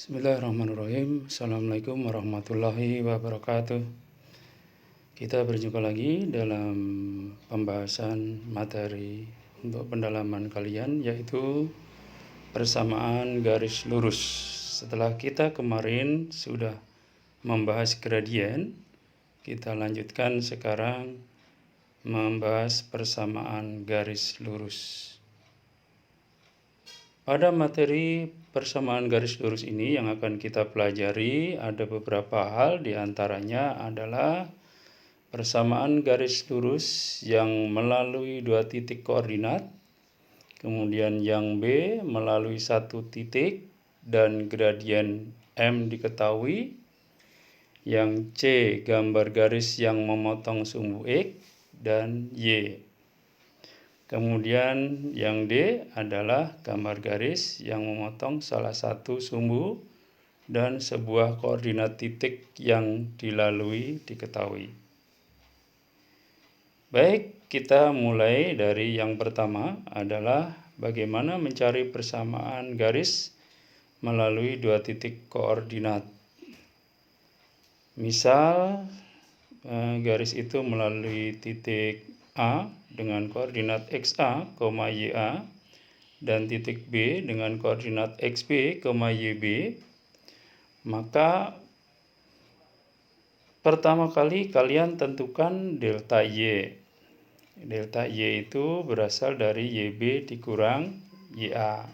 Bismillahirrahmanirrahim. Assalamualaikum warahmatullahi wabarakatuh. Kita berjumpa lagi dalam pembahasan materi untuk pendalaman kalian, yaitu persamaan garis lurus. Setelah kita kemarin sudah membahas gradien, kita lanjutkan sekarang membahas persamaan garis lurus. Pada materi persamaan garis lurus ini yang akan kita pelajari ada beberapa hal, diantaranya adalah persamaan garis lurus yang melalui dua titik koordinat, kemudian yang B melalui satu titik dan gradien M diketahui, yang C gambar garis yang memotong sumbu X dan Y. Kemudian yang D adalah gambar garis yang memotong salah satu sumbu dan sebuah koordinat titik yang dilalui diketahui. Baik, kita mulai dari yang pertama adalah bagaimana mencari persamaan garis melalui dua titik koordinat. Misal garis itu melalui titik A dengan koordinat XA, YA, dan titik B dengan koordinat XB, YB, maka pertama kali kalian tentukan delta Y. Delta Y itu berasal dari YB dikurang YA.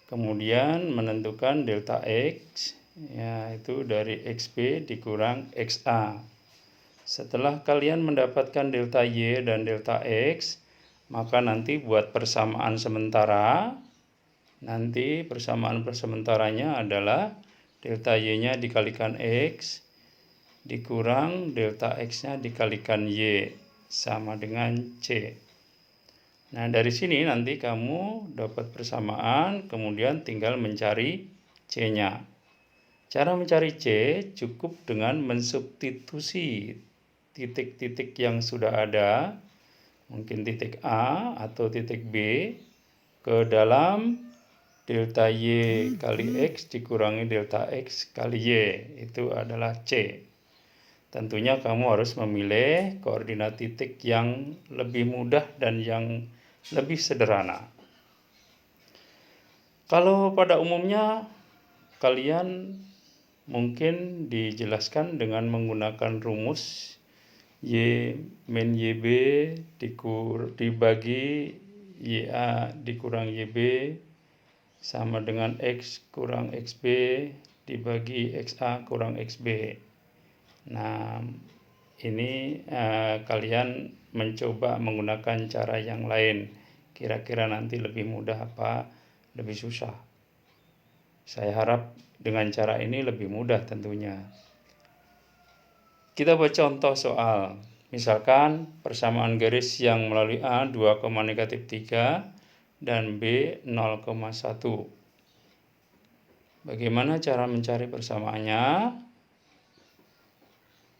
Kemudian menentukan delta X, yaitu dari XB dikurang XA. Setelah kalian mendapatkan delta Y dan delta X, maka nanti buat persamaan sementara. Nanti persamaan persementaranya adalah delta Y-nya dikalikan X dikurang delta X-nya dikalikan Y sama dengan C. Nah, dari sini nanti kamu dapat persamaan, kemudian tinggal mencari C-nya. Cara mencari C cukup dengan mensubstitusi titik-titik yang sudah ada, mungkin titik A atau titik B, ke dalam delta Y kali X dikurangi delta X kali Y, itu adalah C. Tentunya kamu harus memilih koordinat titik yang lebih mudah dan yang lebih sederhana. Kalau pada umumnya kalian mungkin dijelaskan dengan menggunakan rumus Y min YB dibagi YA dikurang YB sama dengan X kurang XB dibagi XA kurang XB. Nah, ini kalian mencoba menggunakan cara yang lain. Kira-kira nanti lebih mudah apa lebih susah? Saya harap dengan cara ini lebih mudah tentunya. Kita buat contoh soal. Misalkan persamaan garis yang melalui A 2,-3 dan B 0,1. Bagaimana cara mencari persamaannya?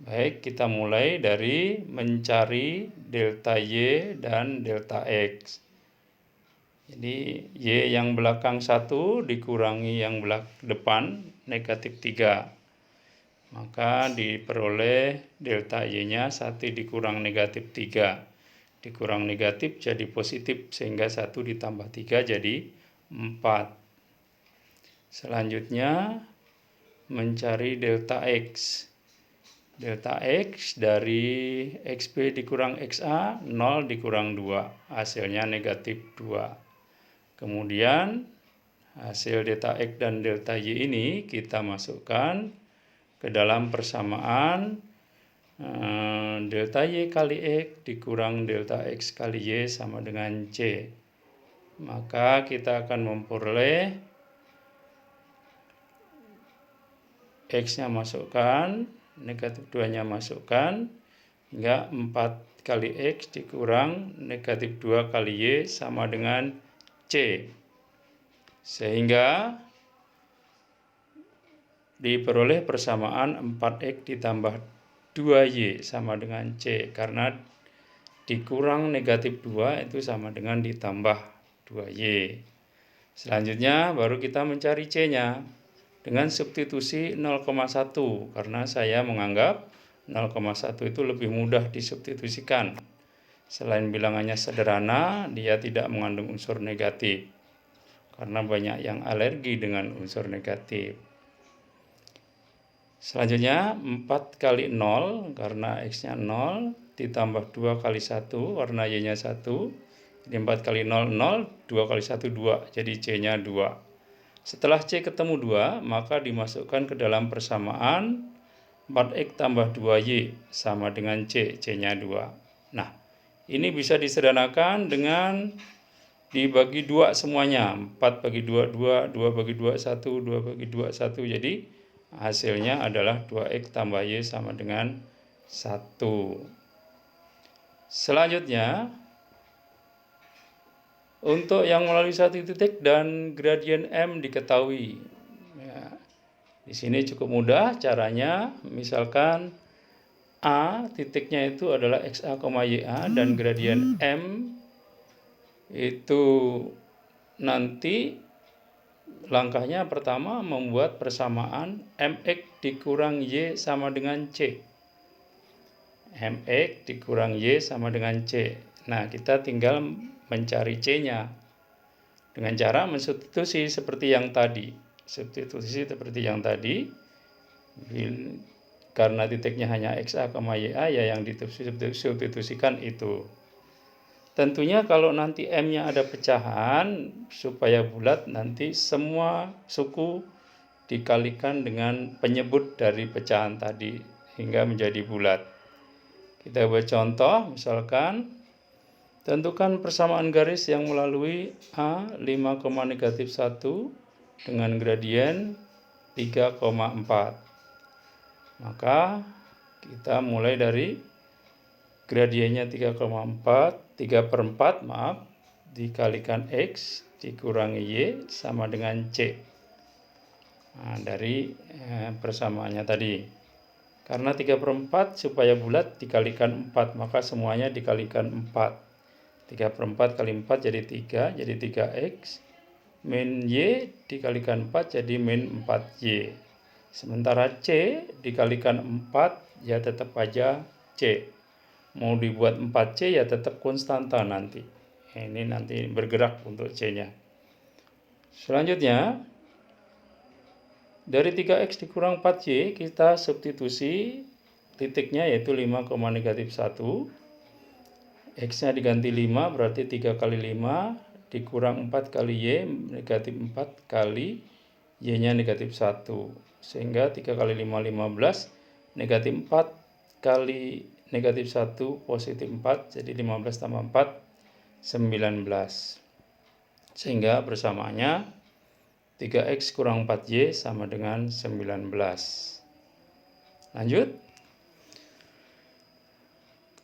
Baik, kita mulai dari mencari delta Y dan delta X. Jadi Y yang belakang 1 dikurangi yang depan negatif 3. Maka diperoleh delta Y-nya 1 dikurang negatif 3. Dikurang negatif jadi positif, sehingga 1 ditambah 3 jadi 4. Selanjutnya mencari delta X. Delta X dari XB dikurang XA, 0 dikurang 2. Hasilnya negatif 2. Kemudian hasil delta X dan delta Y ini kita masukkan ke dalam persamaan delta Y kali X dikurang delta X kali Y sama dengan C. Maka kita akan memperoleh X-nya masukkan, negatif 2-nya masukkan, hingga 4 kali X dikurang negatif 2 kali Y sama dengan C. Sehingga diperoleh persamaan 4X ditambah 2Y sama dengan C, karena dikurang negatif 2 itu sama dengan ditambah 2Y. Selanjutnya baru kita mencari C-nya. dengan substitusi 0,1 karena saya menganggap 0,1 itu lebih mudah disubstitusikan. Selain bilangannya sederhana, dia tidak mengandung unsur negatif karena banyak yang alergi dengan unsur negatif. Selanjutnya 4 kali 0 karena X-nya 0 ditambah 2 kali 1 karena Y-nya 1. Jadi 4 kali 0, 0, 2 kali 1, 2. Jadi C-nya 2. Setelah C ketemu 2, maka dimasukkan ke dalam persamaan 4X tambah 2Y sama dengan C, C-nya 2. Nah, ini bisa disederhanakan dengan dibagi 2 semuanya. 4 bagi 2, 2, 2 bagi 2, 1, 2 bagi 2, 1. Jadi, hasilnya adalah 2X tambah Y sama dengan 1. Selanjutnya, untuk yang melalui satu titik dan gradien M diketahui. Ya, di sini cukup mudah caranya. Misalkan A titiknya itu adalah XA, YA dan gradien M itu nanti langkahnya pertama membuat persamaan MX dikurang Y sama dengan C. MX dikurang Y sama dengan C. Nah, kita tinggal mencari C-nya dengan cara mensubstitusi seperti yang tadi. Substitusi seperti yang tadi, karena titiknya hanya XA, YA, ya yang disubstitusikan itu. Tentunya kalau nanti M-nya ada pecahan, supaya bulat nanti semua suku dikalikan dengan penyebut dari pecahan tadi hingga menjadi bulat. Kita buat contoh, misalkan tentukan persamaan garis yang melalui A 5, negatif 1 dengan gradien 3,4. Maka kita mulai dari gradiennya 3,4, 3/4 maaf, dikalikan X dikurangi Y sama dengan C. Nah, dari persamaannya tadi. Karena 3/4 supaya bulat dikalikan 4, maka semuanya dikalikan 4. 3/4 kali 4 jadi 3, jadi 3X. Min Y dikalikan 4 jadi min 4Y. Sementara C dikalikan 4 ya tetap aja C. Mau dibuat 4C ya tetap konstanta nanti. Ini nanti bergerak untuk C-nya. Selanjutnya, dari 3X dikurang 4Y kita substitusi titiknya yaitu 5, negatif 1. X-nya diganti 5 berarti 3 kali 5 dikurang 4 kali Y negatif 4 kali Y-nya negatif 1. Sehingga 3 kali 5, 15. Negatif 4 kali negatif 1 positif 4. Jadi 15 tambah 4, 19. Sehingga persamaannya 3X kurang 4Y sama dengan 19. Lanjut.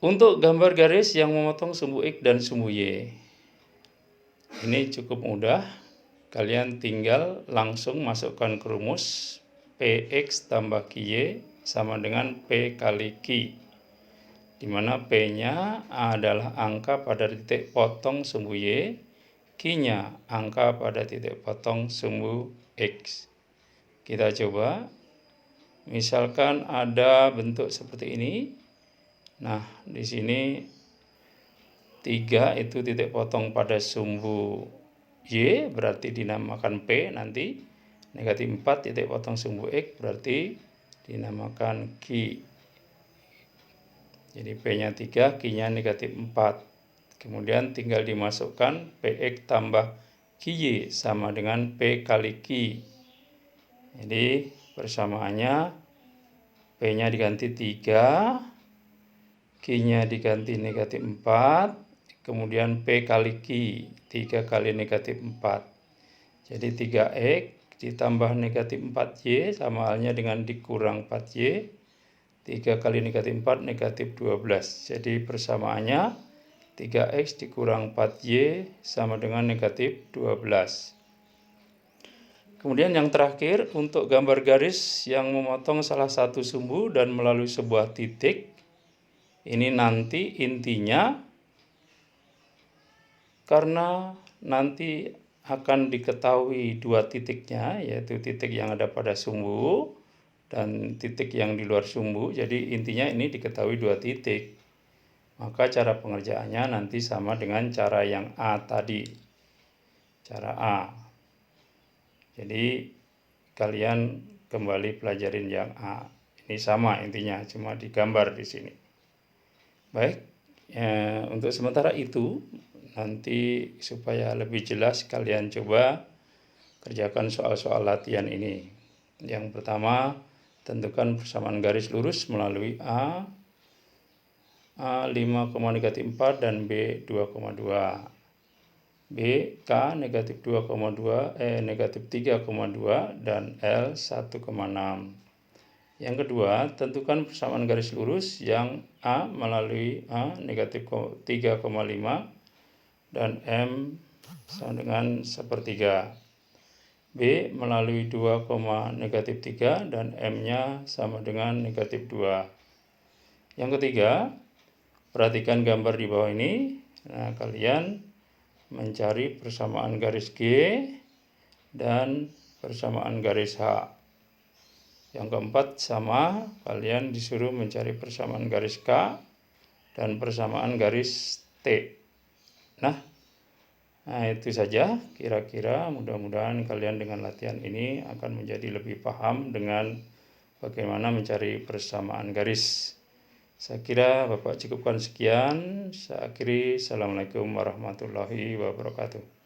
Untuk gambar garis yang memotong sumbu X dan sumbu Y, ini cukup mudah. Kalian tinggal langsung masukkan ke rumus PX tambah QY sama dengan P kali Q, di mana P-nya adalah angka pada titik potong sumbu Y, Q-nya angka pada titik potong sumbu X. Kita coba. Misalkan ada bentuk seperti ini. Nah, di sini 3 itu titik potong pada sumbu Y, berarti dinamakan P nanti. Negatif 4 titik potong sumbu X, berarti dinamakan Q. Jadi P-nya 3, Q-nya negatif 4. Kemudian tinggal dimasukkan PX tambah QY sama dengan P kali Q. Jadi persamaannya P-nya diganti 3. Q-nya diganti negatif 4, kemudian P kali Q, 3 kali negatif 4. Jadi 3X ditambah negatif 4Y sama halnya dengan dikurang 4Y. 3 kali negatif 4, negatif 12. Jadi persamaannya 3X dikurang 4Y sama dengan negatif 12. Kemudian yang terakhir, untuk gambar garis yang memotong salah satu sumbu dan melalui sebuah titik. Ini nanti intinya karena nanti akan diketahui dua titiknya, yaitu titik yang ada pada sumbu dan titik yang di luar sumbu. Jadi intinya ini diketahui dua titik. Maka cara pengerjaannya nanti sama dengan cara yang A tadi. Cara A. Jadi kalian kembali pelajarin yang A. Ini sama intinya, cuma digambar di sini. Baik, untuk sementara itu, nanti supaya lebih jelas kalian coba kerjakan soal-soal latihan ini. Yang pertama, tentukan persamaan garis lurus melalui A 5,-4 dan B 2,2. B, K negatif 2,2, negatif 3,2 dan L 1,6. Yang kedua, tentukan persamaan garis lurus yang A melalui A negatif 3,5 dan M sama dengan sepertiga. B melalui 2, negatif 3 dan M-nya sama dengan negatif 2. Yang ketiga, perhatikan gambar di bawah ini. Nah, kalian mencari persamaan garis G dan persamaan garis H. Yang keempat, sama, kalian disuruh mencari persamaan garis K dan persamaan garis T. Nah, itu saja kira-kira. Mudah-mudahan kalian dengan latihan ini akan menjadi lebih paham dengan bagaimana mencari persamaan garis. Saya kira Bapak cukupkan sekian. Saya akhiri. Assalamualaikum warahmatullahi wabarakatuh.